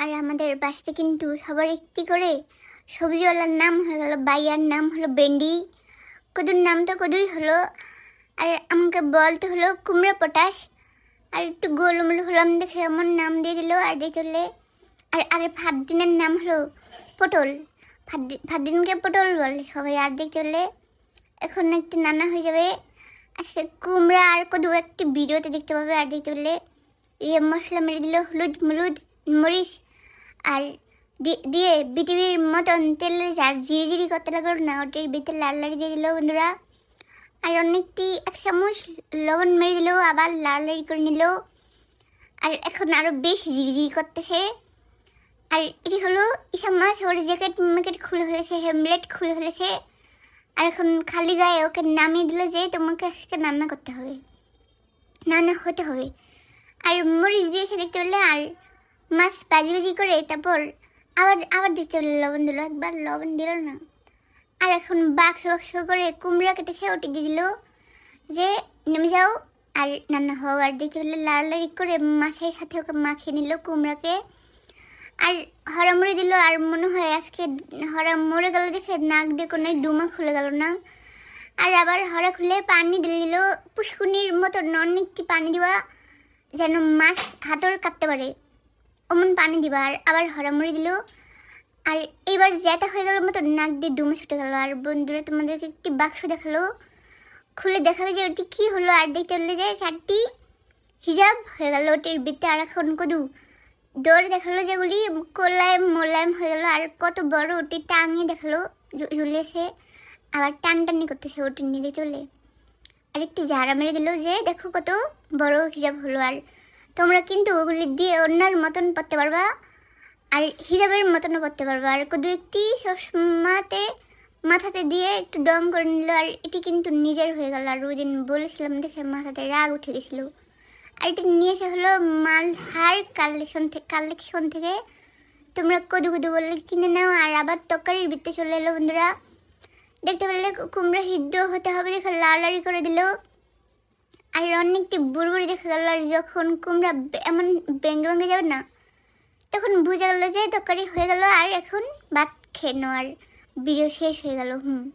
আর আমাদের বাসাতে কিন্তু সবার একটি করে সবজিওয়ালার নাম হয়ে গেল, বাইয়ার নাম হলো বেন্ডি, কদুর নাম তো কদুই হলো, আর আমাকে বলতে হলো কুমড়া পটাশ, আর একটু গোলমোল হলাম দেখে এমন নাম দিয়ে দিল আর দিয়ে চললে। আর ভাদ্দিনের নাম হলো পটল, ভাদ্দিনকে পটল বলে সবাই আর দিয়ে চললে। এখন একটি নানা হয়ে যাবে, আজকে কুমড়া আর কদু একটি ভিডিওতে দেখতে পাবে আর দেখতে পেলে। ইয়ে মশলা মেরে দিল, হলুদ মরিচ আর দিয়ে বিটিভির মতন তেলে আর জিরি করতে লাগলো না, ওটির ভিতরে লাড়ি দিয়ে দিল বন্ধুরা। আর অনেকটি 1 চামচ লবণ মেরে দিল, আবার লাড়ি করে নিল। আর এখন আরও বেশি জিরি করতেছে। আর এটি হলো ইসা মাছ, ওর জ্যাকেট ম্যাকেট খুলে ফেলেছে, হেমলেট খুলে ফেলেছে। আর এখন খালি গায়ে ওকে নামিয়ে দিল যে তোমাকে আজকে রান্না করতে হবে, রান্না হতে হবে। আর মরিচ দিয়েছে দেখতে পেলে, আর মাছ ভাজি করে তারপর আবার দেখতে পেলে লবণ দিল, একবার লবণ দিল না। আর এখন বাক্স করে কুমড়া কেটেছে, ওটি দিয়ে দিল যে নেমে যাও আর রান্না হও। আর দেখতে পেলে লাড়ালাড়ি করে মাছের সাথে ওকে মাখিয়ে নিল কুমড়াকে। আর হরা মরে দিল, আর মনে হয় আজকে হরা মরে গেল দেখে নাক দিয়ে কোনো দুমা খুলে গেল না। আর আবার হরা খুলে পানি ঢেলে দিল, পুষ্কুনির মতো অনেকটি পানি দিবা যেন মাছ হাতর কাটতে পারে অমন পানি দিবা। আর আবার হরা মরে দিল, আর এইবার জ্যাতা হয়ে গেল মতো নাক দিয়ে দুমা ছুটে গেল। আর বন্ধুরা তোমাদেরকে একটি বাক্স দেখালো, খুলে দেখাবে যে ওটি কী হলো। আর দেখতে পেলে যে 4টি হিজাব হয়ে গেল ওটির ভিতরে। আর এখন কদু দৌড়ে দেখালো যেগুলি মোলায়েম হয়ে গেল। আর কত বড় ওটি টাঙিয়ে দেখালো, ঝুলিয়েছে, আবার টানটানি করতেছে ওটি নিয়ে চলে। আর একটি ঝাড়া মেরে দিল যে দেখো কত বড় হিজাব হলো। আর তোমরা কিন্তু ওগুলি দিয়ে অন্যার মতন পড়তে পারবা, আর হিজাবের মতনও পড়তে পারবা। আর কদু একটি মাথাতে দিয়ে একটু ডং করে নিল, আর এটি কিন্তু নিজের হয়ে গেল। আর ওই দিন বলেছিলাম দেখে মাথাতে রাগ উঠে গেছিলো। আর এটি নিয়েছে হলো মালহার কালেকশন থেকে, তোমরা কদু বললে কিনে নাও। আর আবার তরকারির ভিতরে চলে এলো বন্ধুরা, দেখতে পেলে কুমড়া সিদ্ধ হতে হবে দেখে লাড়াড়ি করে দিল। আর অনেকটি বুড়বুড়ি দেখা গেল। আর যখন কুমড়া এমন ভেঙে যাবে না, তখন বোঝা গেল যে তরকারি হয়ে গেল। আর এখন ভাত খেয়ে নাও, আর ভিডিও শেষ হয়ে গেল।